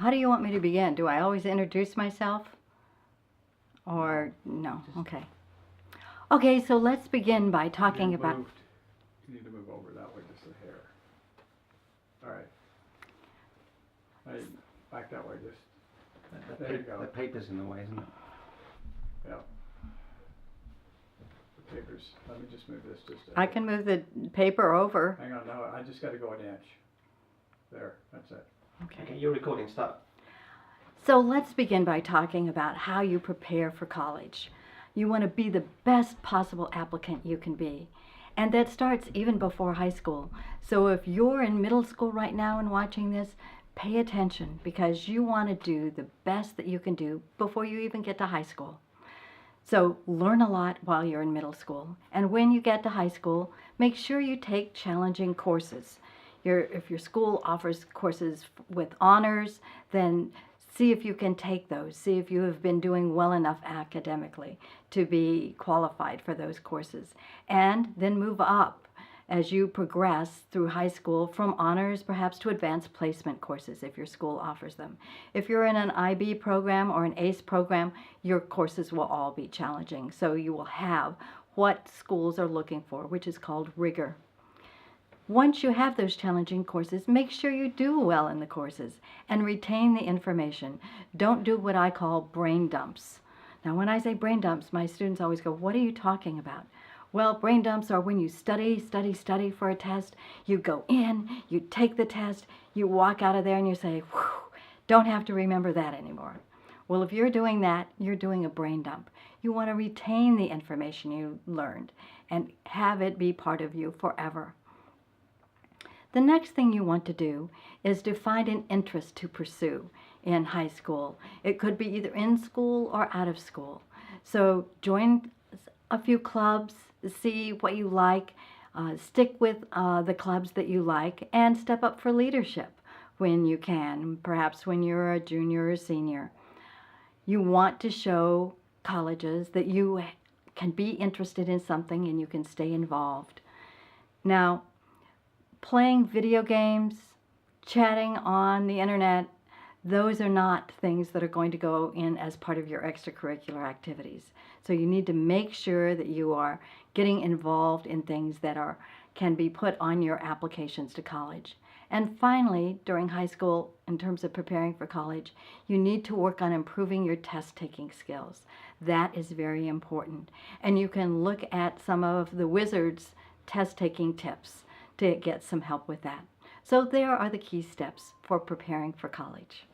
How do you want me to begin? Do I always introduce myself? Or no? Okay. Okay, so let's begin by talking about... You need to move over that way, just a hair. All right. Back that way, just. There you go. The paper's in the way, isn't it? Yeah. The papers. Let me just move this just a I can move the paper over. Hang on, no, I just got to go an inch. There, that's it. Okay, your recording start. So let's begin by talking about how you prepare for college. You want to be the best possible applicant you can be. And that starts even before high school. So if you're in middle school right now and watching this, pay attention because you want to do the best that you can do before you even get to high school. So learn a lot while you're in middle school. And when you get to high school, make sure you take challenging courses. If your school offers courses with honors, then see if you can take those. See if you have been doing well enough academically to be qualified for those courses. And then move up as you progress through high school from honors perhaps to advanced placement courses if your school offers them. If you're in an IB program or an ACE program, your courses will all be challenging. So you will have what schools are looking for, which is called rigor. Once you have those challenging courses, make sure you do well in the courses and retain the information. Don't do what I call brain dumps. Now, when I say brain dumps, my students always go, "What are you talking about?" Well, brain dumps are when you study for a test. You go in, you take the test, you walk out of there and you say, "Whew, don't have to remember that anymore." Well, if you're doing that, you're doing a brain dump. You want to retain the information you learned and have it be part of you forever. The next thing you want to do is to find an interest to pursue in high school. It could be either in school or out of school. So join a few clubs, see what you like, stick with the clubs that you like, and step up for leadership when you can, perhaps when you're a junior or senior. You want to show colleges that you can be interested in something and you can stay involved. Now, playing video games, chatting on the internet, those are not things that are going to go in as part of your extracurricular activities. So you need to make sure that you are getting involved in things that can be put on your applications to college. And finally, during high school, in terms of preparing for college, you need to work on improving your test-taking skills. That is very important. And you can look at some of the Wizards test-taking tips to get some help with that. So there are the key steps for preparing for college.